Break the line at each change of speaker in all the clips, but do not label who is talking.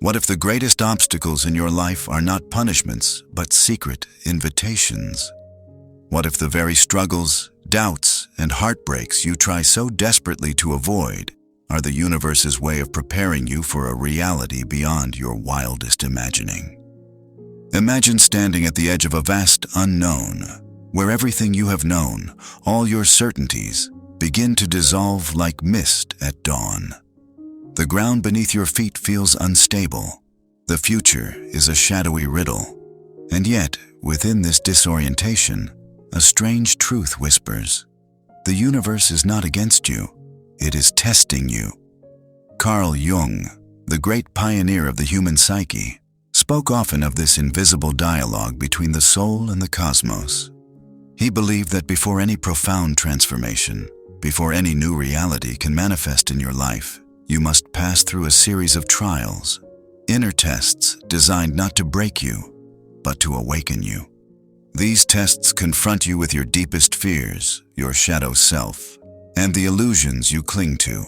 What if the greatest obstacles in your life are not punishments, but secret invitations? What if the very struggles, doubts, and heartbreaks you try so desperately to avoid are the universe's way of preparing you for a reality beyond your wildest imagining? Imagine standing at the edge of a vast unknown, where everything you have known, all your certainties, begin to dissolve like mist at dawn. The ground beneath your feet feels unstable. The future is a shadowy riddle. And yet, within this disorientation, a strange truth whispers. The universe is not against you. It is testing you. Carl Jung, the great pioneer of the human psyche, spoke often of this invisible dialogue between the soul and the cosmos. He believed that before any profound transformation, before any new reality can manifest in your life, you must pass through a series of trials, inner tests designed not to break you, but to awaken you. These tests confront you with your deepest fears, your shadow self, and the illusions you cling to.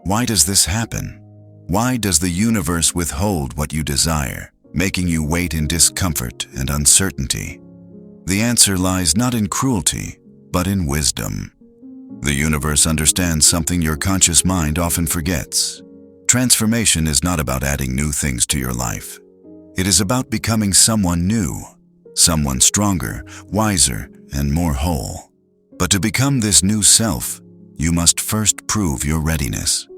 Why does this happen? Why does the universe withhold what you desire, making you wait in discomfort and uncertainty? The answer lies not in cruelty, but in wisdom. The universe understands something your conscious mind often forgets. Transformation is not about adding new things to your life. It is about becoming someone new, someone stronger, wiser, and more whole. But to become this new self, you must first prove your readiness.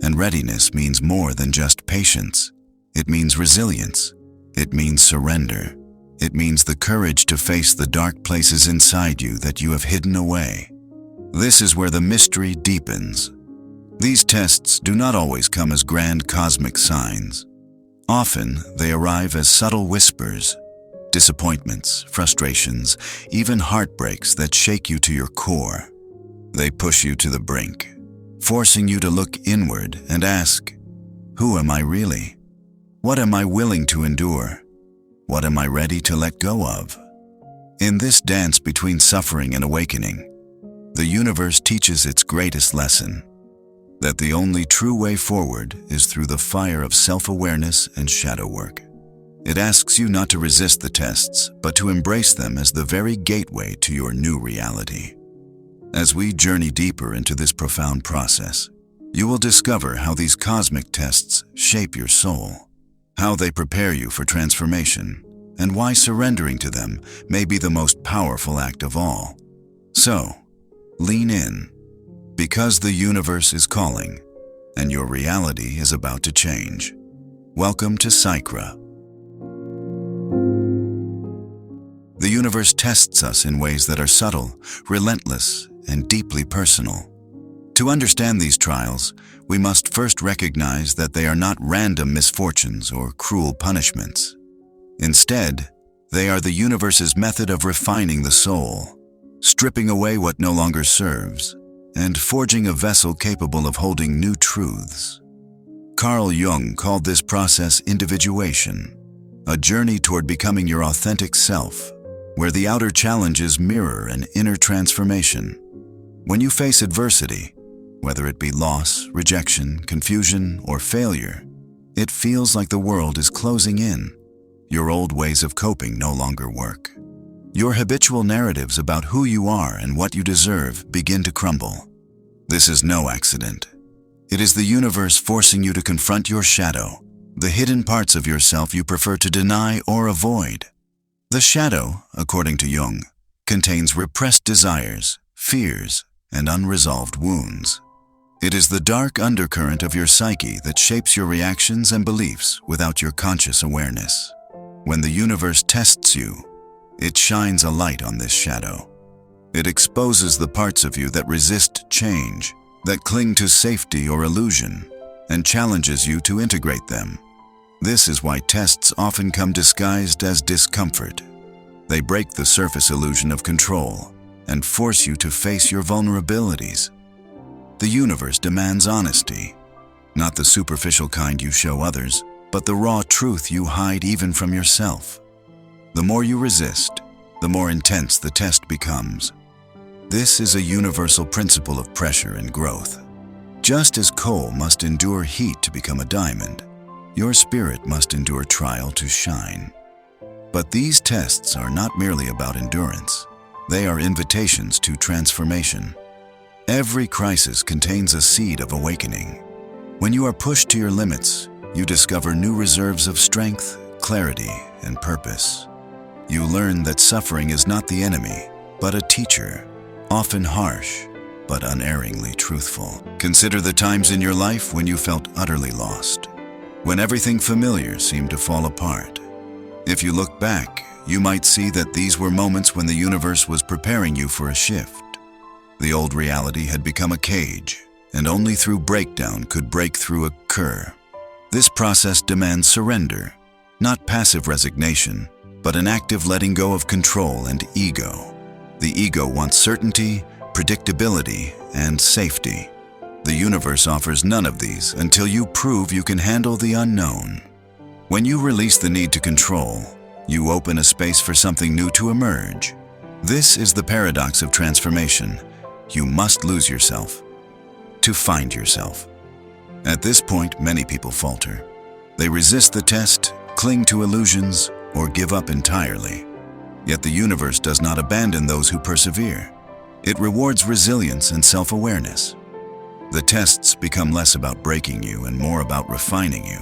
And readiness means more than just patience. It means resilience. It means surrender. It means the courage to face the dark places inside you that you have hidden away. This is where the mystery deepens. These tests do not always come as grand cosmic signs. Often, they arrive as subtle whispers, disappointments, frustrations, even heartbreaks that shake you to your core. They push you to the brink, forcing you to look inward and ask, who am I really? What am I willing to endure? What am I ready to let go of? In this dance between suffering and awakening, the universe teaches its greatest lesson, that the only true way forward is through the fire of self-awareness and shadow work. It asks you not to resist the tests, but to embrace them as the very gateway to your new reality. As we journey deeper into this profound process, you will discover how these cosmic tests shape your soul, how they prepare you for transformation, and why surrendering to them may be the most powerful act of all. So, lean in, because the universe is calling, and your reality is about to change. Welcome to Psychra. The universe tests us in ways that are subtle, relentless, and deeply personal. To understand these trials, we must first recognize that they are not random misfortunes or cruel punishments. Instead, they are the universe's method of refining the soul, stripping away what no longer serves, and forging a vessel capable of holding new truths. Carl Jung called this process individuation, a journey toward becoming your authentic self, where the outer challenges mirror an inner transformation. When you face adversity, whether it be loss, rejection, confusion, or failure, it feels like the world is closing in. Your old ways of coping no longer work. Your habitual narratives about who you are and what you deserve begin to crumble. This is no accident. It is the universe forcing you to confront your shadow, the hidden parts of yourself you prefer to deny or avoid. The shadow, according to Jung, contains repressed desires, fears, and unresolved wounds. It is the dark undercurrent of your psyche that shapes your reactions and beliefs without your conscious awareness. When the universe tests you, it shines a light on this shadow. It exposes the parts of you that resist change, that cling to safety or illusion, and challenges you to integrate them. This is why tests often come disguised as discomfort. They break the surface illusion of control and force you to face your vulnerabilities. The universe demands honesty, not the superficial kind you show others, but the raw truth you hide even from yourself. The more you resist, the more intense the test becomes. This is a universal principle of pressure and growth. Just as coal must endure heat to become a diamond, your spirit must endure trial to shine. But these tests are not merely about endurance. They are invitations to transformation. Every crisis contains a seed of awakening. When you are pushed to your limits, you discover new reserves of strength, clarity, and purpose. You learn that suffering is not the enemy, but a teacher, often harsh, but unerringly truthful. Consider the times in your life when you felt utterly lost, when everything familiar seemed to fall apart. If you look back, you might see that these were moments when the universe was preparing you for a shift. The old reality had become a cage, and only through breakdown could breakthrough occur. This process demands surrender, not passive resignation, but an active letting go of control and ego. The ego wants certainty, predictability, and safety. The universe offers none of these until you prove you can handle the unknown. When you release the need to control, you open a space for something new to emerge. This is the paradox of transformation. You must lose yourself to find yourself. At this point, many people falter. They resist the test, cling to illusions, or give up entirely. Yet the universe does not abandon those who persevere. It rewards resilience and self-awareness. The tests become less about breaking you and more about refining you.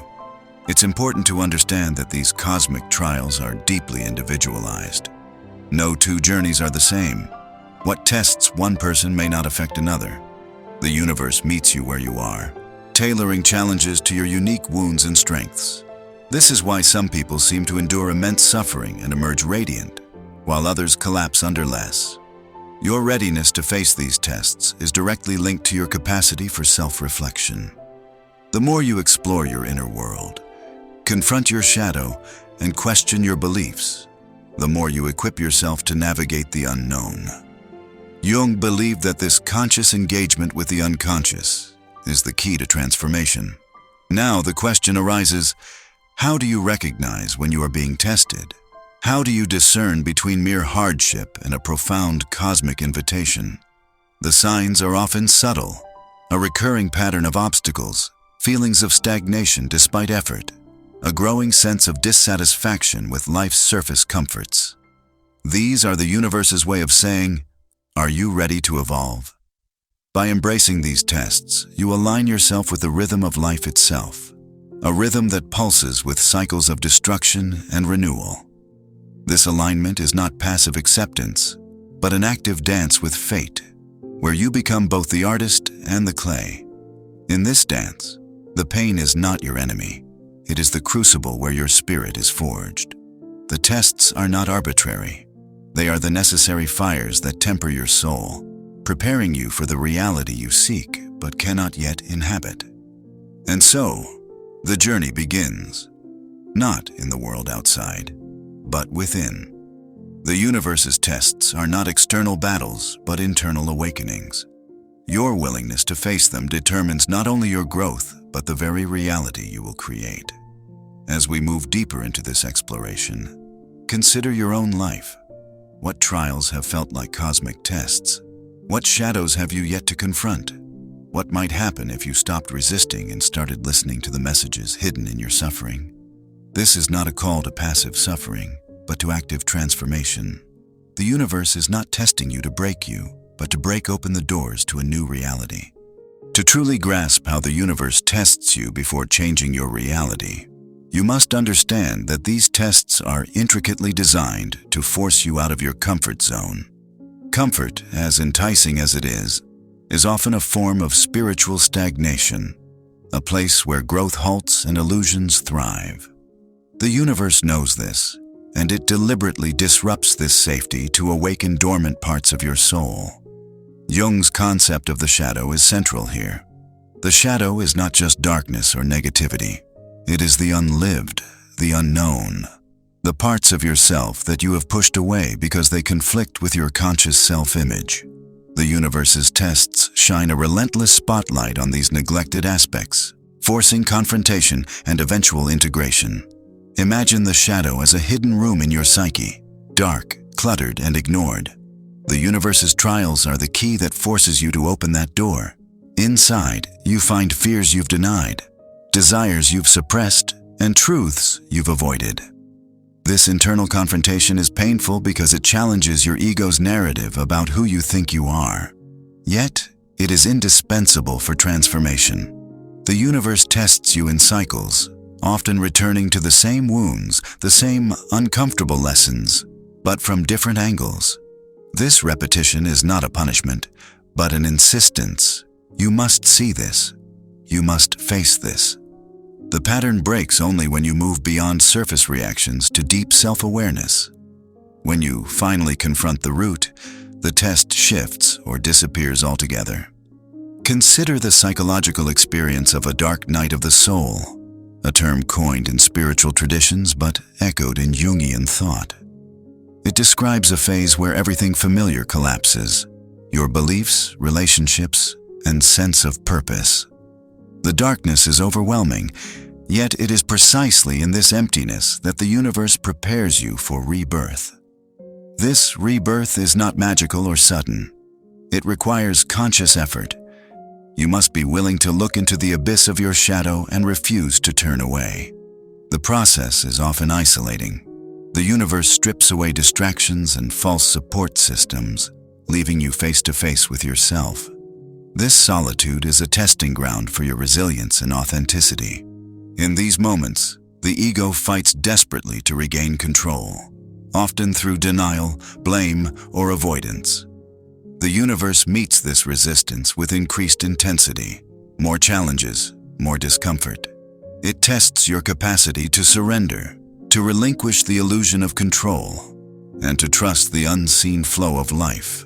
It's important to understand that these cosmic trials are deeply individualized. No two journeys are the same. What tests one person may not affect another. The universe meets you where you are, tailoring challenges to your unique wounds and strengths. This is why some people seem to endure immense suffering and emerge radiant, while others collapse under less. Your readiness to face these tests is directly linked to your capacity for self-reflection. The more you explore your inner world, confront your shadow, and question your beliefs, the more you equip yourself to navigate the unknown. Jung believed that this conscious engagement with the unconscious is the key to transformation. Now the question arises, how do you recognize when you are being tested? How do you discern between mere hardship and a profound cosmic invitation? The signs are often subtle, a recurring pattern of obstacles, feelings of stagnation despite effort, a growing sense of dissatisfaction with life's surface comforts. These are the universe's way of saying, are you ready to evolve? By embracing these tests, you align yourself with the rhythm of life itself, a rhythm that pulses with cycles of destruction and renewal. This alignment is not passive acceptance, but an active dance with fate, where you become both the artist and the clay. In this dance, the pain is not your enemy. It is the crucible where your spirit is forged. The tests are not arbitrary. They are the necessary fires that temper your soul, preparing you for the reality you seek but cannot yet inhabit. And so, the journey begins, not in the world outside, but within. The universe's tests are not external battles, but internal awakenings. Your willingness to face them determines not only your growth, but the very reality you will create. As we move deeper into this exploration, consider your own life. What trials have felt like cosmic tests? What shadows have you yet to confront? What might happen if you stopped resisting and started listening to the messages hidden in your suffering? This is not a call to passive suffering, but to active transformation. The universe is not testing you to break you, but to break open the doors to a new reality. To truly grasp how the universe tests you before changing your reality, you must understand that these tests are intricately designed to force you out of your comfort zone. Comfort, as enticing as it is often a form of spiritual stagnation, a place where growth halts and illusions thrive. The universe knows this, and it deliberately disrupts this safety to awaken dormant parts of your soul. Jung's concept of the shadow is central here. The shadow is not just darkness or negativity. It is the unlived, the unknown, the parts of yourself that you have pushed away because they conflict with your conscious self-image. The universe's tests shine a relentless spotlight on these neglected aspects, forcing confrontation and eventual integration. Imagine the shadow as a hidden room in your psyche, dark, cluttered, and ignored. The universe's trials are the key that forces you to open that door. Inside, you find fears you've denied, desires you've suppressed, and truths you've avoided. This internal confrontation is painful because it challenges your ego's narrative about who you think you are. Yet, it is indispensable for transformation. The universe tests you in cycles, often returning to the same wounds, the same uncomfortable lessons, but from different angles. This repetition is not a punishment, but an insistence. You must see this. You must face this. The pattern breaks only when you move beyond surface reactions to deep self-awareness. When you finally confront the root, the test shifts or disappears altogether. Consider the psychological experience of a dark night of the soul, a term coined in spiritual traditions but echoed in Jungian thought. It describes a phase where everything familiar collapses, your beliefs, relationships, and sense of purpose. The darkness is overwhelming, yet it is precisely in this emptiness that the universe prepares you for rebirth. This rebirth is not magical or sudden. It requires conscious effort. You must be willing to look into the abyss of your shadow and refuse to turn away. The process is often isolating. The universe strips away distractions and false support systems, leaving you face to face with yourself. This solitude is a testing ground for your resilience and authenticity. In these moments, the ego fights desperately to regain control, often through denial, blame, or avoidance. The universe meets this resistance with increased intensity, more challenges, more discomfort. It tests your capacity to surrender, to relinquish the illusion of control, and to trust the unseen flow of life.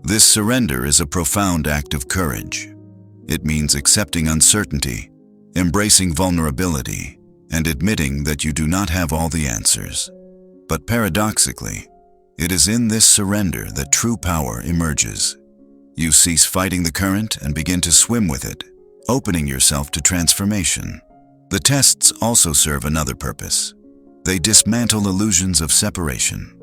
This surrender is a profound act of courage. It means accepting uncertainty, embracing vulnerability, and admitting that you do not have all the answers. But paradoxically, it is in this surrender that true power emerges. You cease fighting the current and begin to swim with it, opening yourself to transformation. The tests also serve another purpose. They dismantle illusions of separation.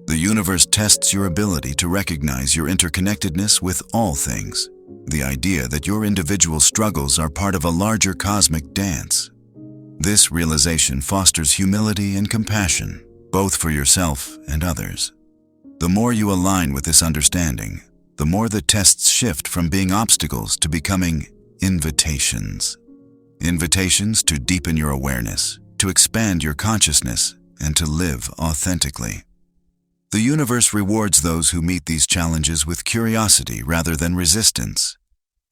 The universe tests your ability to recognize your interconnectedness with all things, the idea that your individual struggles are part of a larger cosmic dance. This realization fosters humility and compassion, both for yourself and others. The more you align with this understanding, the more the tests shift from being obstacles to becoming invitations. Invitations to deepen your awareness, to expand your consciousness, and to live authentically. The universe rewards those who meet these challenges with curiosity rather than resistance.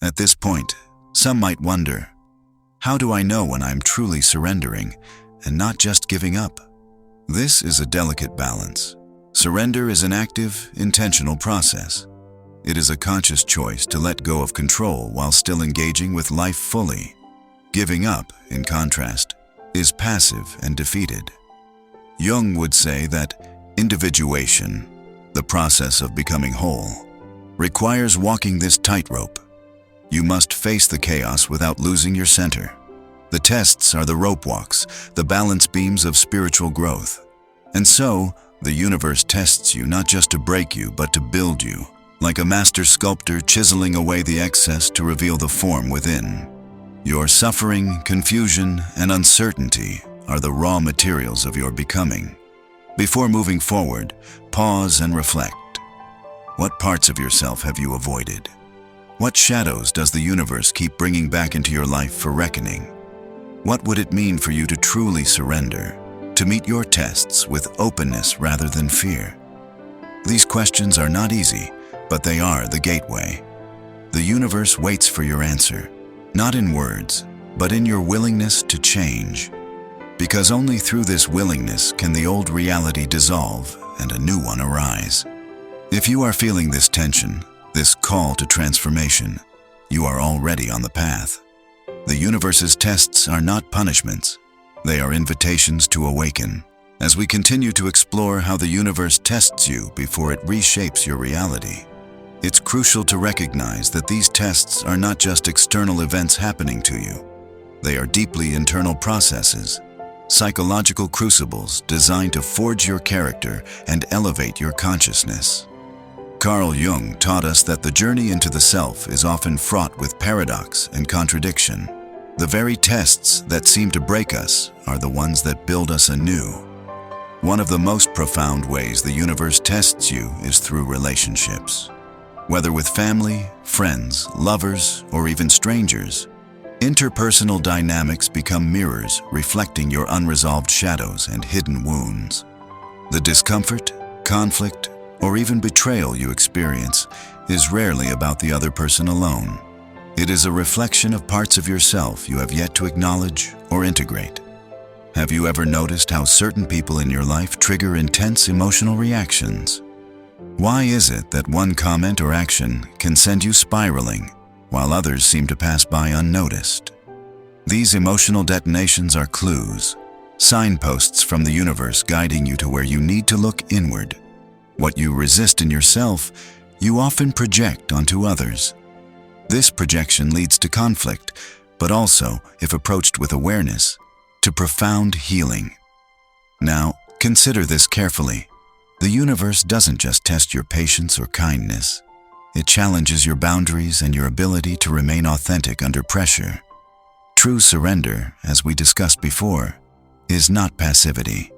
At this point, some might wonder, how do I know when I'm truly surrendering and not just giving up? This is a delicate balance. Surrender is an active, intentional process. It is a conscious choice to let go of control while still engaging with life fully. Giving up, in contrast, is passive and defeated. Jung would say that individuation, the process of becoming whole, requires walking this tightrope. You must face the chaos without losing your center. The tests are the rope walks, the balance beams of spiritual growth. And so, the universe tests you not just to break you, but to build you, like a master sculptor chiseling away the excess to reveal the form within. Your suffering, confusion, and uncertainty are the raw materials of your becoming. Before moving forward, pause and reflect. What parts of yourself have you avoided? What shadows does the universe keep bringing back into your life for reckoning? What would it mean for you to truly surrender, to meet your tests with openness rather than fear? These questions are not easy, but they are the gateway. The universe waits for your answer, not in words, but in your willingness to change. Because only through this willingness can the old reality dissolve and a new one arise. If you are feeling this tension, this call to transformation, you are already on the path. The universe's tests are not punishments. They are invitations to awaken. As we continue to explore how the universe tests you before it reshapes your reality, it's crucial to recognize that these tests are not just external events happening to you. They are deeply internal processes, psychological crucibles designed to forge your character and elevate your consciousness. Carl Jung taught us that the journey into the self is often fraught with paradox and contradiction. The very tests that seem to break us are the ones that build us anew. One of the most profound ways the universe tests you is through relationships. Whether with family, friends, lovers, or even strangers, interpersonal dynamics become mirrors reflecting your unresolved shadows and hidden wounds. The discomfort, conflict, or even betrayal you experience is rarely about the other person alone. It is a reflection of parts of yourself you have yet to acknowledge or integrate. Have you ever noticed how certain people in your life trigger intense emotional reactions? Why is it that one comment or action can send you spiraling, while others seem to pass by unnoticed? These emotional detonations are clues, signposts from the universe guiding you to where you need to look inward. What you resist in yourself, you often project onto others. This projection leads to conflict, but also, if approached with awareness, to profound healing. Now, consider this carefully. The universe doesn't just test your patience or kindness. It challenges your boundaries and your ability to remain authentic under pressure. True surrender, as we discussed before, is not passivity.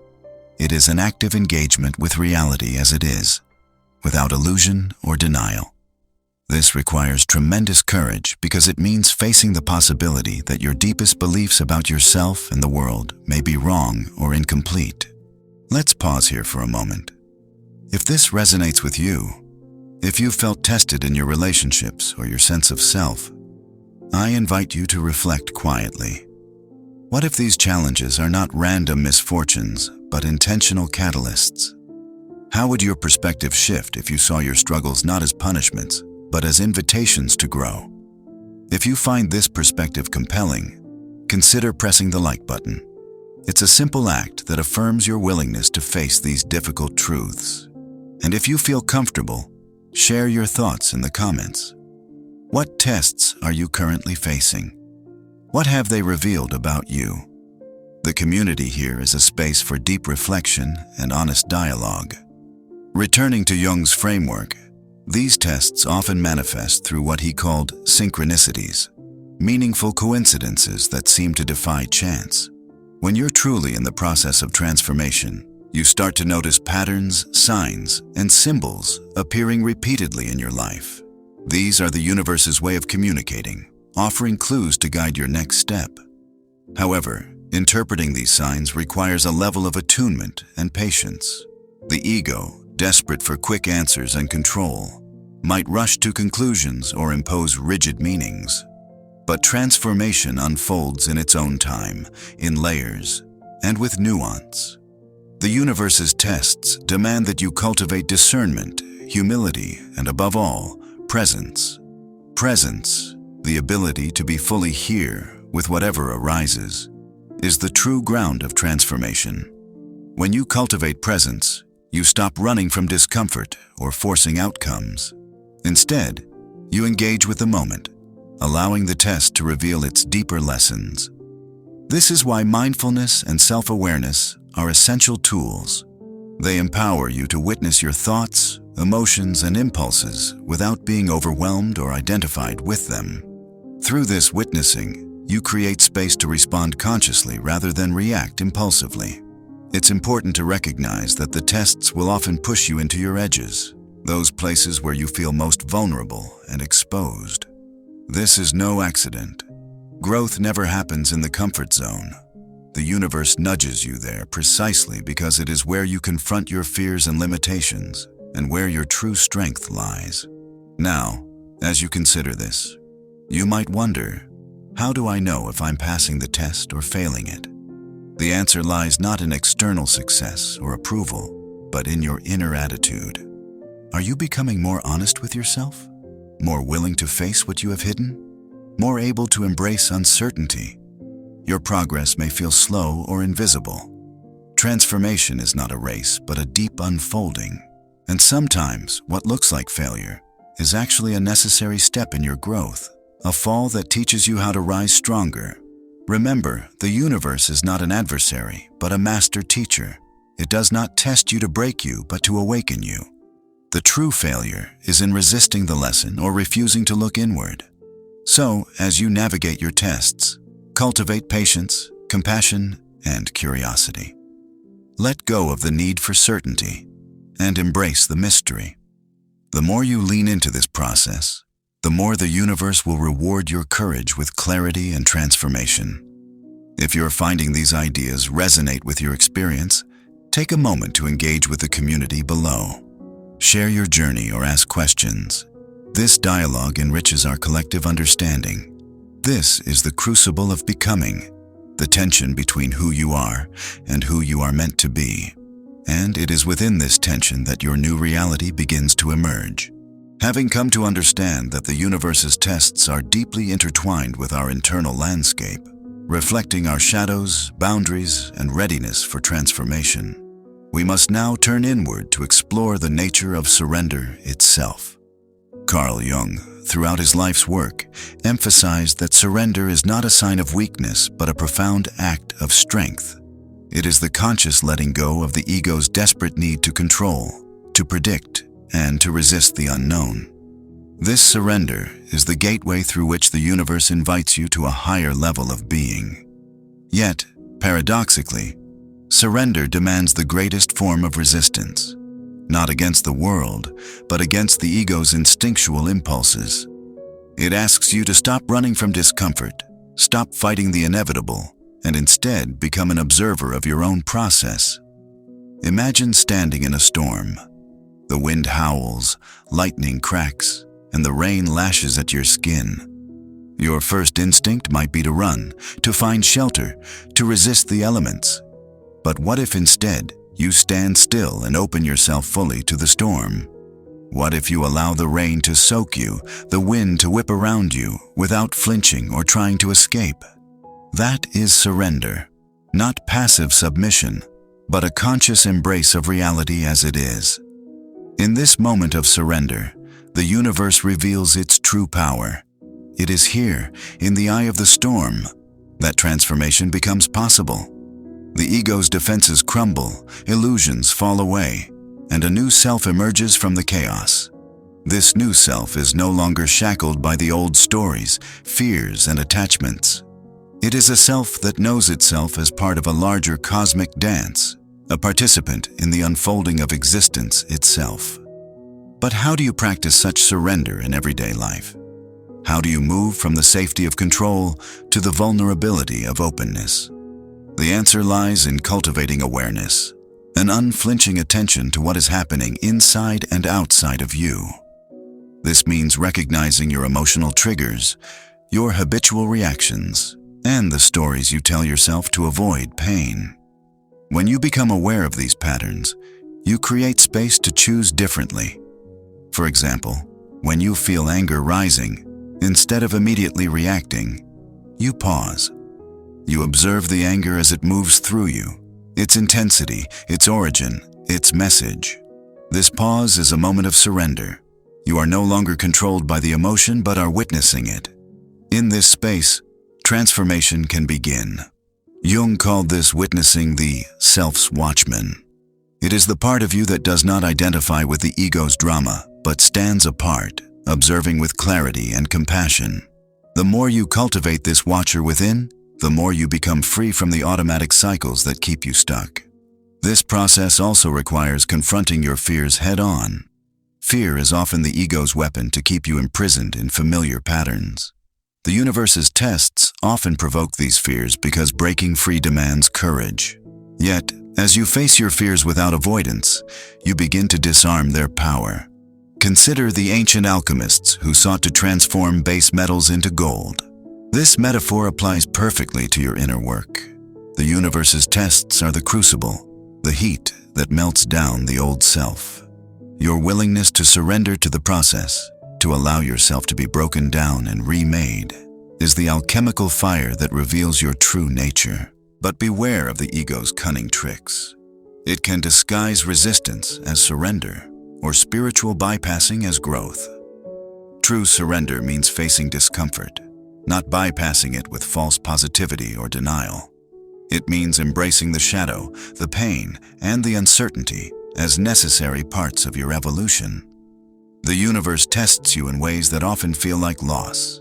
It is an active engagement with reality as it is, without illusion or denial. This requires tremendous courage because it means facing the possibility that your deepest beliefs about yourself and the world may be wrong or incomplete. Let's pause here for a moment. If this resonates with you, if you've felt tested in your relationships or your sense of self, I invite you to reflect quietly. What if these challenges are not random misfortunes, but intentional catalysts? How would your perspective shift if you saw your struggles not as punishments, but as invitations to grow? If you find this perspective compelling, consider pressing the like button. It's a simple act that affirms your willingness to face these difficult truths. And if you feel comfortable, share your thoughts in the comments. What tests are you currently facing? What have they revealed about you? The community here is a space for deep reflection and honest dialogue. Returning to Jung's framework, these tests often manifest through what he called synchronicities, meaningful coincidences that seem to defy chance. When you're truly in the process of transformation, you start to notice patterns, signs, and symbols appearing repeatedly in your life. These are the universe's way of communicating, offering clues to guide your next step. However, interpreting these signs requires a level of attunement and patience. The ego, desperate for quick answers and control, might rush to conclusions or impose rigid meanings. But transformation unfolds in its own time, in layers, and with nuance. The universe's tests demand that you cultivate discernment, humility, and above all, presence. Presence, the ability to be fully here with whatever arises, is the true ground of transformation. When you cultivate presence, you stop running from discomfort or forcing outcomes. Instead, you engage with the moment, allowing the test to reveal its deeper lessons. This is why mindfulness and self-awareness are essential tools. They empower you to witness your thoughts, emotions, and impulses without being overwhelmed or identified with them. Through this witnessing, you create space to respond consciously rather than react impulsively. It's important to recognize that the tests will often push you into your edges, those places where you feel most vulnerable and exposed. This is no accident. Growth never happens in the comfort zone. The universe nudges you there precisely because it is where you confront your fears and limitations, and where your true strength lies. Now, as you consider this, you might wonder, how do I know if I'm passing the test or failing it? The answer lies not in external success or approval, but in your inner attitude. Are you becoming more honest with yourself? More willing to face what you have hidden? More able to embrace uncertainty? Your progress may feel slow or invisible. Transformation is not a race, but a deep unfolding. And sometimes, what looks like failure is actually a necessary step in your growth, a fall that teaches you how to rise stronger. Remember, the universe is not an adversary, but a master teacher. It does not test you to break you, but to awaken you. The true failure is in resisting the lesson or refusing to look inward. So, as you navigate your tests, cultivate patience, compassion, and curiosity. Let go of the need for certainty and embrace the mystery. The more you lean into this process, the more the universe will reward your courage with clarity and transformation. If you're finding these ideas resonate with your experience, take a moment to engage with the community below. Share your journey or ask questions. This dialogue enriches our collective understanding. This is the crucible of becoming, the tension between who you are and who you are meant to be. And it is within this tension that your new reality begins to emerge. Having come to understand that the universe's tests are deeply intertwined with our internal landscape, reflecting our shadows, boundaries, and readiness for transformation, we must now turn inward to explore the nature of surrender itself. Carl Jung, throughout his life's work, emphasized that surrender is not a sign of weakness but a profound act of strength. It is the conscious letting go of the ego's desperate need to control, to predict, and to resist the unknown. This surrender is the gateway through which the universe invites you to a higher level of being. Yet, paradoxically, surrender demands the greatest form of resistance, not against the world, but against the ego's instinctual impulses. It asks you to stop running from discomfort, stop fighting the inevitable, and instead become an observer of your own process. Imagine standing in a storm. The wind howls, lightning cracks, and the rain lashes at your skin. Your first instinct might be to run, to find shelter, to resist the elements. But what if instead you stand still and open yourself fully to the storm? What if you allow the rain to soak you, the wind to whip around you, without flinching or trying to escape? That is surrender, not passive submission, but a conscious embrace of reality as it is. In this moment of surrender, the universe reveals its true power. It is here, in the eye of the storm, that transformation becomes possible. The ego's defenses crumble, illusions fall away, and a new self emerges from the chaos. This new self is no longer shackled by the old stories, fears, and attachments. It is a self that knows itself as part of a larger cosmic dance, a participant in the unfolding of existence itself. But how do you practice such surrender in everyday life? How do you move from the safety of control to the vulnerability of openness? The answer lies in cultivating awareness, an unflinching attention to what is happening inside and outside of you. This means recognizing your emotional triggers, your habitual reactions, and the stories you tell yourself to avoid pain. When you become aware of these patterns, you create space to choose differently. For example, when you feel anger rising, instead of immediately reacting, you pause. You observe the anger as it moves through you, its intensity, its origin, its message. This pause is a moment of surrender. You are no longer controlled by the emotion but are witnessing it. In this space, transformation can begin. Jung called this witnessing the self's watchman. It is the part of you that does not identify with the ego's drama, but stands apart, observing with clarity and compassion. The more you cultivate this watcher within, the more you become free from the automatic cycles that keep you stuck. This process also requires confronting your fears head-on. Fear is often the ego's weapon to keep you imprisoned in familiar patterns. The universe's tests often provoke these fears because breaking free demands courage. Yet, as you face your fears without avoidance, you begin to disarm their power. Consider the ancient alchemists who sought to transform base metals into gold. This metaphor applies perfectly to your inner work. The universe's tests are the crucible, the heat that melts down the old self. Your willingness to surrender to the process, to allow yourself to be broken down and remade, is the alchemical fire that reveals your true nature. But beware of the ego's cunning tricks. It can disguise resistance as surrender, or spiritual bypassing as growth. True surrender means facing discomfort, not bypassing it with false positivity or denial. It means embracing the shadow, the pain, and the uncertainty as necessary parts of your evolution. The universe tests you in ways that often feel like loss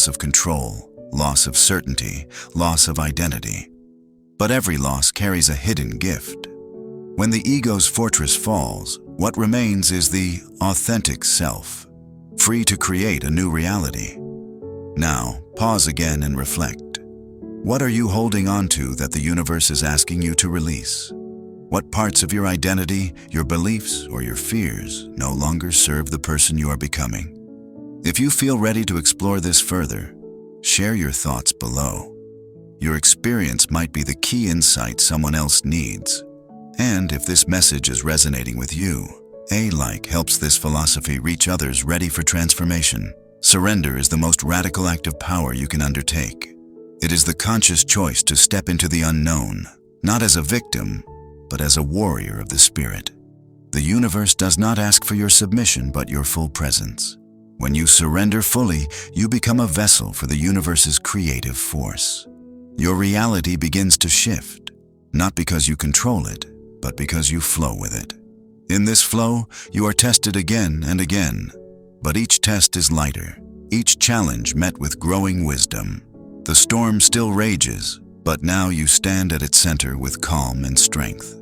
of control, loss of certainty, loss of identity. But every loss carries a hidden gift. When the ego's fortress falls, what remains is the authentic self, free to create a new reality. Now, pause again and reflect. What are you holding on to that the universe is asking you to release? What parts of your identity, your beliefs, or your fears no longer serve the person you are becoming? If you feel ready to explore this further, share your thoughts below. Your experience might be the key insight someone else needs. And if this message is resonating with you, a like helps this philosophy reach others ready for transformation. Surrender is the most radical act of power you can undertake. It is the conscious choice to step into the unknown, not as a victim, but as a warrior of the spirit. The universe does not ask for your submission, but your full presence. When you surrender fully, you become a vessel for the universe's creative force. Your reality begins to shift, not because you control it, but because you flow with it. In this flow, you are tested again and again, but each test is lighter, each challenge met with growing wisdom. The storm still rages, but now you stand at its center with calm and strength.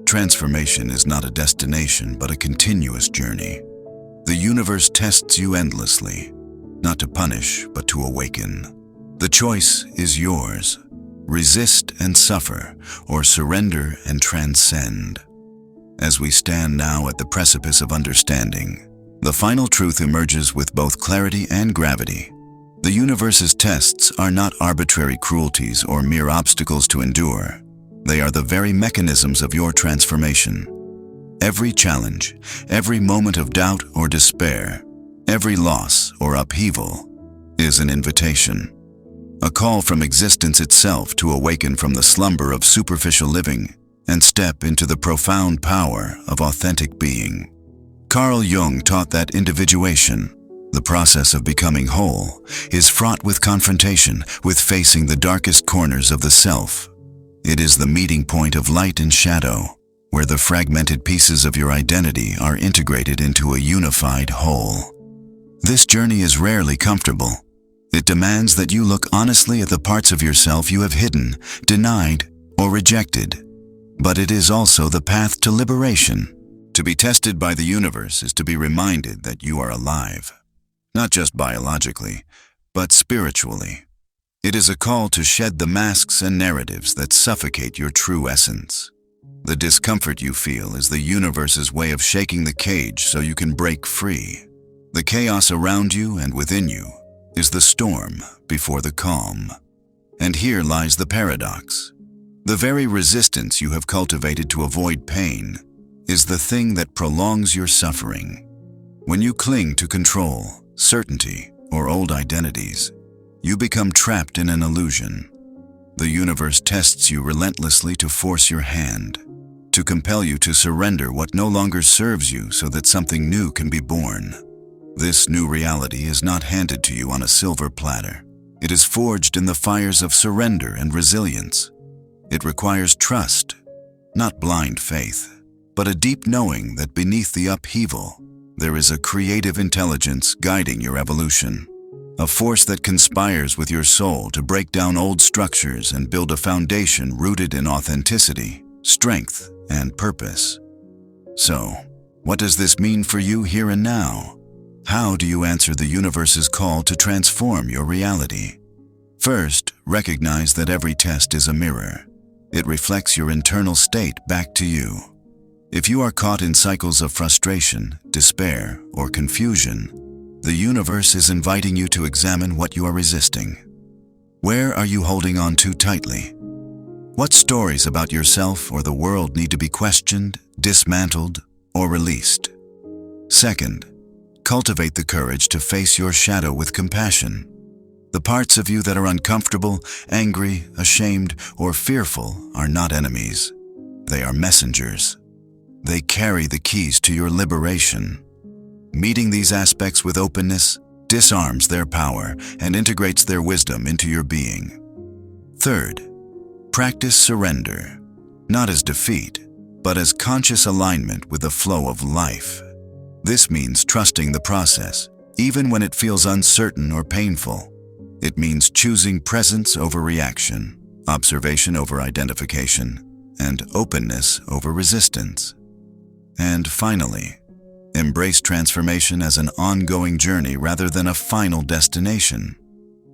Transformation is not a destination, but a continuous journey. The universe tests you endlessly, not to punish, but to awaken. The choice is yours. Resist and suffer, or surrender and transcend. As we stand now at the precipice of understanding, the final truth emerges with both clarity and gravity. The universe's tests are not arbitrary cruelties or mere obstacles to endure. They are the very mechanisms of your transformation. Every challenge, every moment of doubt or despair, every loss or upheaval is an invitation, a call from existence itself to awaken from the slumber of superficial living and step into the profound power of authentic being. Carl Jung taught that individuation, the process of becoming whole, is fraught with confrontation, with facing the darkest corners of the self. It is the meeting point of light and shadow, where the fragmented pieces of your identity are integrated into a unified whole. This journey is rarely comfortable. It demands that you look honestly at the parts of yourself you have hidden, denied, or rejected. But it is also the path to liberation. To be tested by the universe is to be reminded that you are alive. Not just biologically, but spiritually. It is a call to shed the masks and narratives that suffocate your true essence. The discomfort you feel is the universe's way of shaking the cage so you can break free. The chaos around you and within you is the storm before the calm. And here lies the paradox. The very resistance you have cultivated to avoid pain is the thing that prolongs your suffering. When you cling to control, certainty, or old identities, you become trapped in an illusion. The universe tests you relentlessly to force your hand, to compel you to surrender what no longer serves you so that something new can be born. This new reality is not handed to you on a silver platter. It is forged in the fires of surrender and resilience. It requires trust, not blind faith, but a deep knowing that beneath the upheaval, there is a creative intelligence guiding your evolution, a force that conspires with your soul to break down old structures and build a foundation rooted in authenticity, strength, and purpose. So, what does this mean for you here and now? How do you answer the universe's call to transform your reality? First, recognize that every test is a mirror. It reflects your internal state back to you. If you are caught in cycles of frustration, despair, or confusion, the universe is inviting you to examine what you are resisting. Where are you holding on too tightly? What stories about yourself or the world need to be questioned, dismantled, or released? Second, cultivate the courage to face your shadow with compassion. The parts of you that are uncomfortable, angry, ashamed, or fearful are not enemies. They are messengers. They carry the keys to your liberation. Meeting these aspects with openness disarms their power and integrates their wisdom into your being. Third, practice surrender, not as defeat, but as conscious alignment with the flow of life. This means trusting the process, even when it feels uncertain or painful. It means choosing presence over reaction, observation over identification, and openness over resistance. And finally, embrace transformation as an ongoing journey rather than a final destination.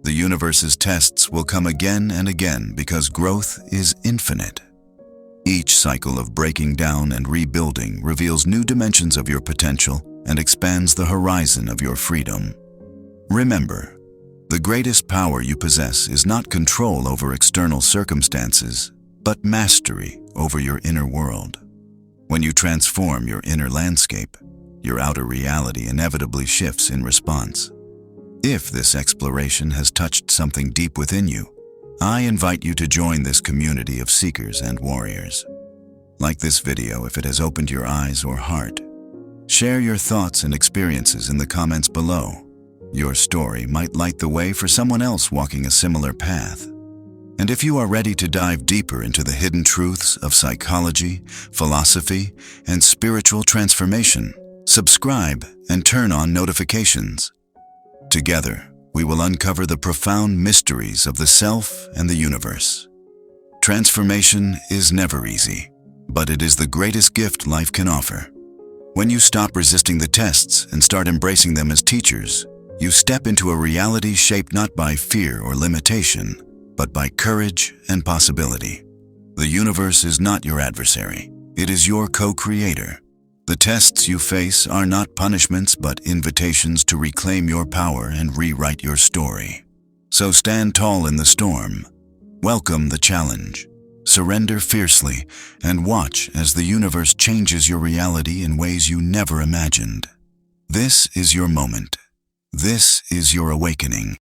The universe's tests will come again and again because growth is infinite. Each cycle of breaking down and rebuilding reveals new dimensions of your potential and expands the horizon of your freedom. Remember, the greatest power you possess is not control over external circumstances, but mastery over your inner world. When you transform your inner landscape, your outer reality inevitably shifts in response. If this exploration has touched something deep within you, I invite you to join this community of seekers and warriors. Like this video if it has opened your eyes or heart. Share your thoughts and experiences in the comments below. Your story might light the way for someone else walking a similar path. And if you are ready to dive deeper into the hidden truths of psychology, philosophy, and spiritual transformation, subscribe and turn on notifications. Together, we will uncover the profound mysteries of the self and the universe. Transformation is never easy, but it is the greatest gift life can offer. When you stop resisting the tests and start embracing them as teachers, you step into a reality shaped not by fear or limitation, but by courage and possibility. The universe is not your adversary. It is your co-creator. The tests you face are not punishments but invitations to reclaim your power and rewrite your story. So stand tall in the storm, welcome the challenge, surrender fiercely, and watch as the universe changes your reality in ways you never imagined. This is your moment. This is your awakening.